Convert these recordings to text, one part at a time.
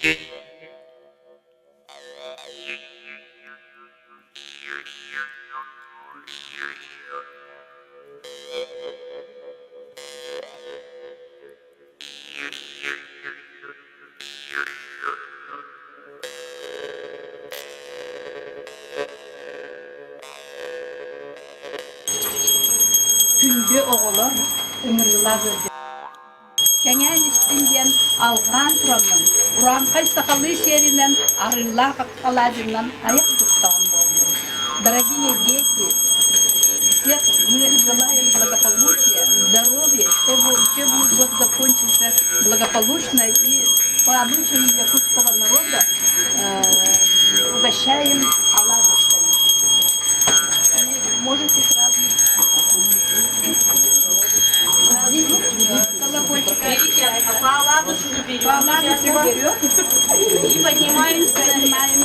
Gündü oğlu ömürler verdi. Kengen üstünden alğan turamın. Uran kaysakallı şerinden arılar kakkaladından ayak tuttan oldu. Дорогие дети, всех мы желаем благополучия, здоровья, чтобы учебный год закончился благополучно и по обычаю якутского народа угощаем оладушками. Можете сразу По оладушку берем и поднимаемся наверх.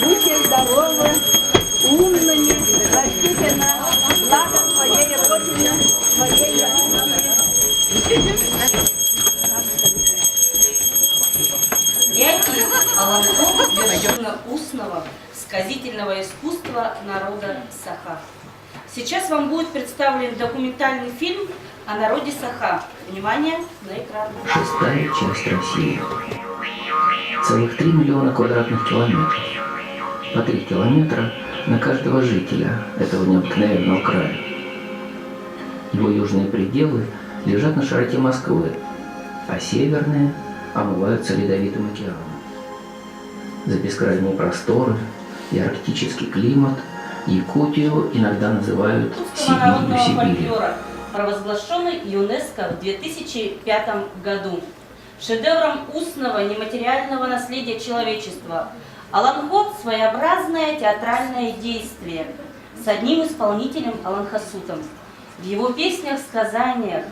Будьте здоровы, умными, растите на благо своей родины, своей Дети Аланхо вершина-устного сказительного искусства народа Саха. Сейчас вам будет представлен документальный фильм о народе Саха. Внимание, на экран. Шестая часть России. Целых 3 миллиона квадратных километров. По 3 километра на каждого жителя этого необыкновенного края. Его южные пределы лежат на широте Москвы, а северные омываются ледовитым океаном. За бескрайние просторы и арктический климат Якутию иногда называют Сибирью Сибири. Провозглашенный ЮНЕСКО в 2005 году. Шедевром устного нематериального наследия человечества. Аланхо – своеобразное театральное действие с одним исполнителем Аланхасутом. В его песнях-сказаниях,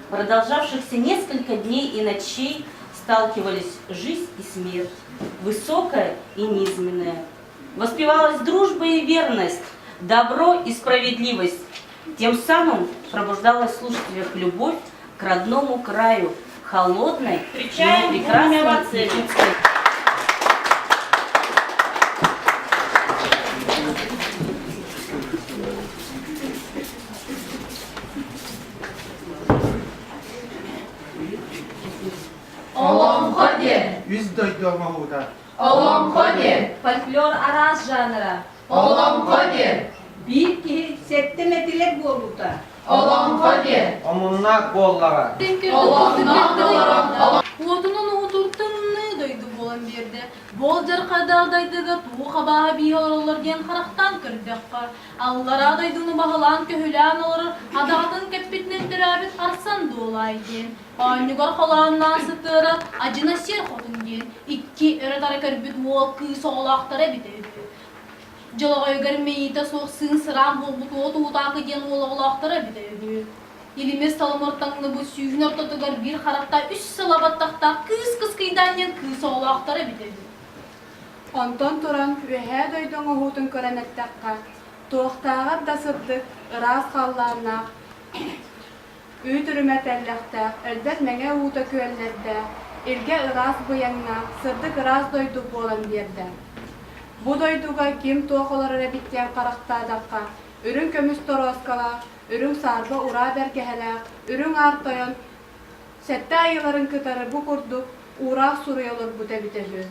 продолжавшихся несколько дней и ночей, сталкивались жизнь и смерть, высокое и низменное. Воспевалась дружба и верность, добро и справедливость. Тем самым пробуждалась в слушателях любовь к родному краю, холодной, но прекрасной людской. Оломходе, Оломходе, Фольклор арас жанры. Оломходе, bir ki setteme dilek bolluda. Оломходе, Омуннак боллага. Отунун утуртунны дойду болан берди. Болжар кадагдайдыга туха баа биоролор ген характан кырдакка. Аллара дайдуну багалан көһүлән олор адатын кеппитнен дирабит арсан долайген. Айнугар халаннан сытыры ажына сер хотун ген. Икки өрөтары көрбүт вол кыз оглактары битеди. Жалагайгар мейите соқсын сыран болбут оту утакы ген оглактары битеди. Елімес салымырттаңны бұл сүйін ортатығар бір қарақта үш сылабаттақта кыз кыйданен кыз оғылақтары бітеді. Онтон туран үхә дойдың оғутын көрәнеттаққа, тоқтағыр да сырдық, ырас қалларына, үй түрімет әлләқтақ, әлбәт мәңе уыта көәлләрді, елге ырас бұяңна, сырдық ырас дойду болан берді. Бұ дойдуға кем тоқылары рәбиттен қарақтадаққа, үрін көміс тороскала, үрің сарба ура бәргәһәләк, үрің артайын, сәтті айыларын кытары бұ күрдік, урақ сұрыялыр бұта бітәлі.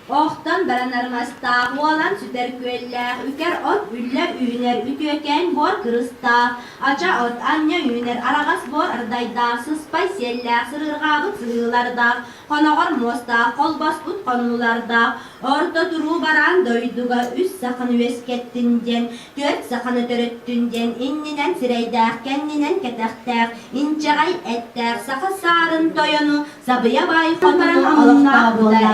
Oqtan baranarmastaq, olan süter köllaq, üker ot üller üner, ütüken bor kırıstaq, aça ot anya üner, arağas bor ardaydaq, sıspay sellaq, sırırğabıt sığılardaq, konağır mostaq, kolbas ut konulardaq, orta turu baran doyduga, üç sakını veskettinden, dört sakını töröttünden, inninen sireydaq, kendinen ketaqtaq, inçağay ettaq, saqa sarın toyunu, sabıya bay konunu alıqtaq bular.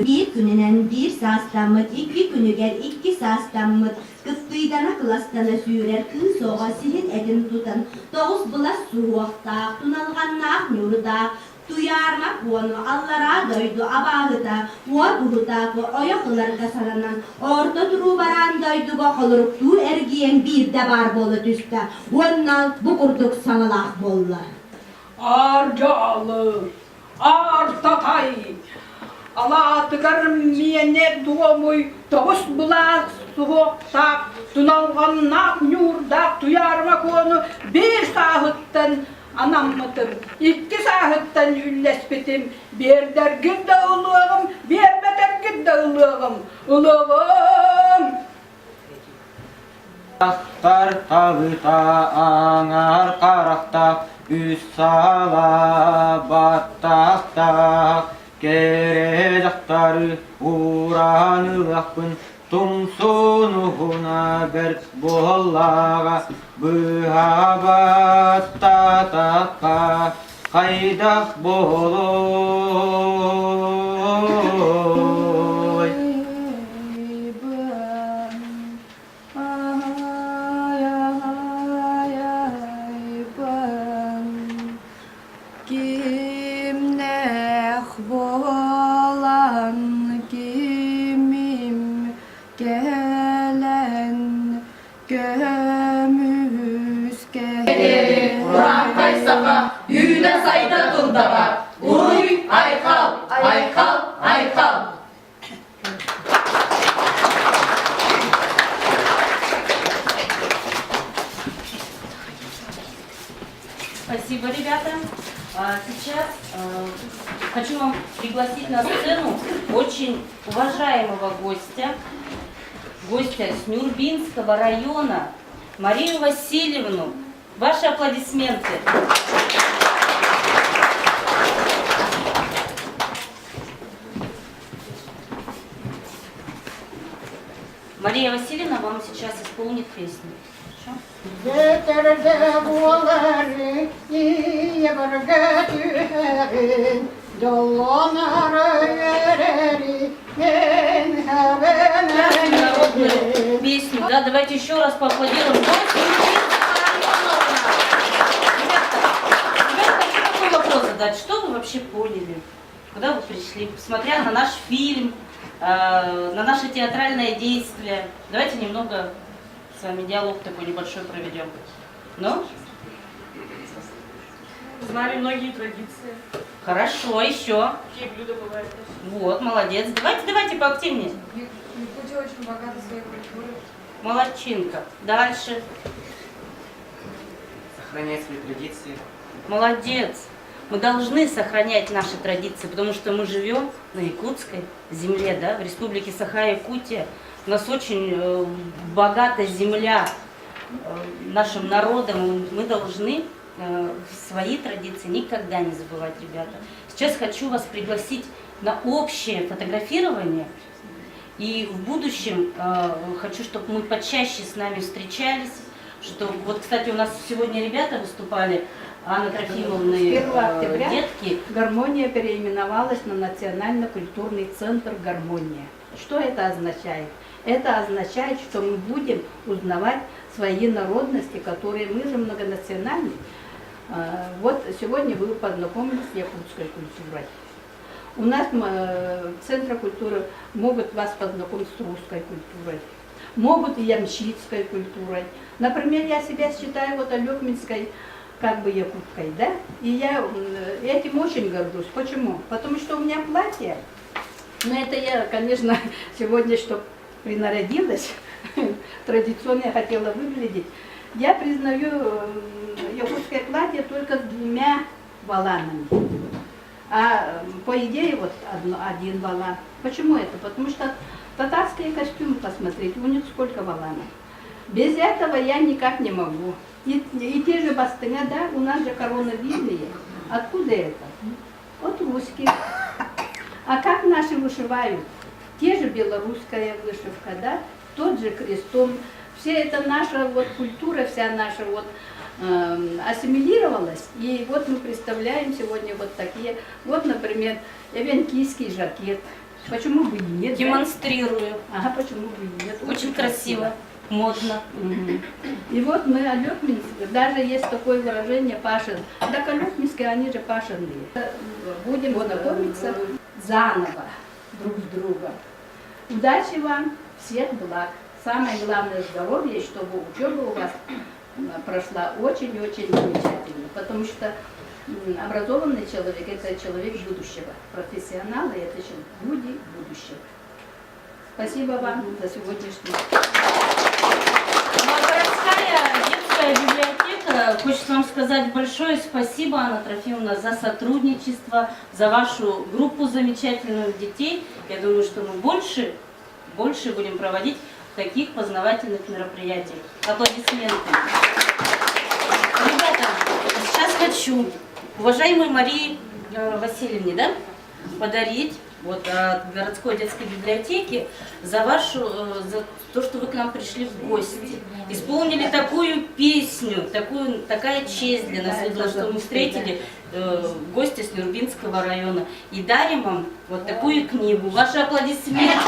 Bir gününen bir sastamıt, iki günüger iki sastamıt, kıftı Kıydana kılastana sürer, kı soğa sirin edin tutan. Doğuz bulas suğuqtaq, tunalğannaq nurudaq. Duyarmak onu allara doydu abağıda, uğa buğudaqı oyaqılarga salanan. Orta duru baran doydu boqılırıqtu, ergiyen bir de bar bolu düştü. Onnal bu kurduk sanalaq bolla. Arcalı, artatay, alatıgar miyene doğmuy, doğus bulak, soğuktak, tunalğannak yurdak, duyarmak onu bir sahıttan anammadım, 2 sahıttan üllespetim, bir dergin de ılığım, bir betergin de ılığım, ılığım. Tar tağıta anar qaraqta, üz sala battaqta, kerejaqtarı uranılaqpın, tumsunuhuna berk bollağa, bıhabatta taqqa, qaydaq boloy. Kimnek bolan kimim gelen gömüz Kur'an kaysaka, yüne sayda durdaba. Uy, aykal, aykal, aykal. Спасибо, ребята. Сейчас хочу вам пригласить на сцену очень уважаемого гостя с Нюрбинского района, Марию Васильевну. Ваши аплодисменты. Мария Васильевна вам сейчас исполнит песню. Хорошо? Yeter'de buğaları yiyemırga tüherin, dolanara yereri men Народную песню, да, давайте еще раз поаплодируем. Ребята, хочу такой вопрос задать. Что вы вообще поняли, куда вы пришли, смотря на наш фильм, на наше театральное действие? Давайте немного с вами диалог такой небольшой проведем. Ну? Знали многие традиции. Хорошо, еще. Какие блюда бывают? Вот, молодец. Давайте поактивнее. Якутия очень богата своей культурой. Молодчинка. Дальше. Сохранять свои традиции. Молодец. Мы должны сохранять наши традиции, потому что мы живем на якутской земле, да, в республике Саха-Якутия. У нас очень богата земля нашим народом. Мы должны свои традиции никогда не забывать, ребята. Сейчас хочу вас пригласить на общее фотографирование. И в будущем хочу, чтобы мы почаще с нами встречались. Что, вот, кстати, у нас сегодня ребята выступали, Анна Трофимовна, 1 октября детки. Гармония переименовалась на Национально-культурный центр «Гармония». Что это означает? Это означает, что мы будем узнавать свои народности, которые мы же многонациональны. Вот сегодня вы познакомились с якутской культурой. У нас Центры культуры могут вас познакомить с русской культурой, могут и ямщицкой культурой. Например, я себя считаю вот алёкминской, как бы якуткой, да? И я этим очень горжусь. Почему? Потому что у меня платье, но это я, конечно, сегодня, чтобы принарядилась, традиционно я хотела выглядеть. Я признаю якутское платье только с 2 воланами. А по идее вот один волан. Почему это? Потому что татарские костюмы, посмотрите, у них сколько воланов. Без этого я никак не могу. И те же бастыня, да, у нас же корона Библии. Откуда это? От русских. А как наши вышивают? Те же белорусская вышивка, да, тот же крестом. Все это наша вот культура, вся наша вот ассимилировалась. И вот мы представляем сегодня вот такие, вот, например, эвенкийский жакет. Почему бы и нет? Демонстрирую. Да? Ага, почему бы и нет? Очень красиво. Модно. И вот мы Алёкминск, даже есть такое выражение пашин. Так Алёкминские, они же пашинные. Будем знакомиться заново друг с другом. Удачи вам, всех благ. Самое главное здоровье, чтобы учеба у вас прошла очень-очень замечательно. Потому что образованный человек – это человек будущего. Профессионалы – это люди будущего. Спасибо вам за сегодняшний. Городская детская библиотека хочет вам сказать большое спасибо, Анна Трофимовна, за сотрудничество, за вашу группу замечательных детей. Я думаю, что мы больше будем проводить таких познавательных мероприятий. Аплодисменты. Ребята, сейчас хочу уважаемой Марии Васильевне, да, подарить вот от городской детской библиотеки за то, что вы к нам пришли в гости. Исполнили такую песню, такая честь для нас выдала, что мы встретили гостя с Нюрбинского района. И дарим вам вот такую книгу. Ваши аплодисменты.